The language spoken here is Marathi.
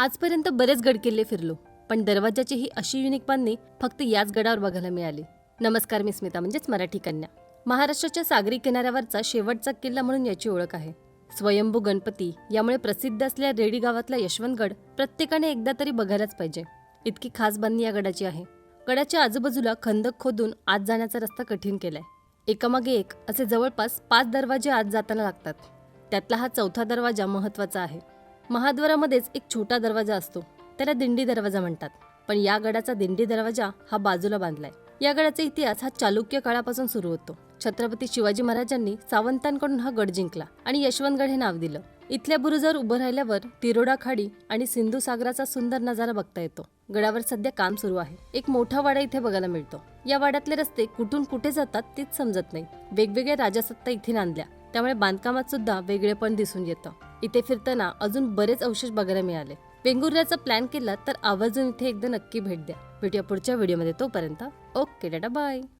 आजपर्यंत बरेच गडकिल्ले फिरलो, पण दरवाजाची ही अशी युनिक बांधणी फक्त याच गडावर बघायला मिळाली. नमस्कार, मी स्मिता म्हणजेच मराठी कन्या. महाराष्ट्राच्या सागरी किनाऱ्यावरचा शेवटचा किल्ला म्हणून याची ओळख आहे. स्वयंभू गणपती यामुळे प्रसिद्ध असलेल्या रेडी गावातला यशवंतगड प्रत्येकाने एकदा तरी बघायलाच पाहिजे. इतकी खास बांधणी या गडाची आहे. गडाच्या आजूबाजूला खंदक खोदून आत जाण्याचा रस्ता कठीण केलाय. एकामागे एक असे जवळपास 5 दरवाजे आत जाताना लागतात. त्यातला हा चौथा दरवाजा महत्त्वाचा आहे. महाद्वारामध्येच एक छोटा दरवाजा असतो, त्याला दिंडी दरवाजा म्हणतात. पण या गडाचा दिंडी दरवाजा हा बाजूला बांधलाय. या गडाचा इतिहास हा चालुक्य काळापासून सुरू होतो. छत्रपती शिवाजी महाराजांनी सावंतांकडून हा गड जिंकला आणि यशवंतगड हे नाव दिलं. इथल्या बुरुजावर उभं राहिल्यावर तिरोडा खाडी आणि सिंधू सागराचा सुंदर नजारा बघता येतो. गडावर सध्या काम सुरू आहे. एक मोठा वाडा इथे बघायला मिळतो. या वाड्यातले रस्ते कुठून कुठे जातात तेच समजत नाही. वेगवेगळ्या राजसत्ता इथे नांदल्या, त्यामुळे बांधकामात सुद्धा वेगळेपण दिसून येतं. इथे फिरताना अजून बरेच अवशेष बघायला मिळाले. वेंगुर्ल्याचा प्लॅन केला तर आवर्जून इथे एकदा नक्की भेट द्या. भेटूया पुढच्या व्हिडिओमध्ये. तोपर्यंत ओके, टाटा, बाय.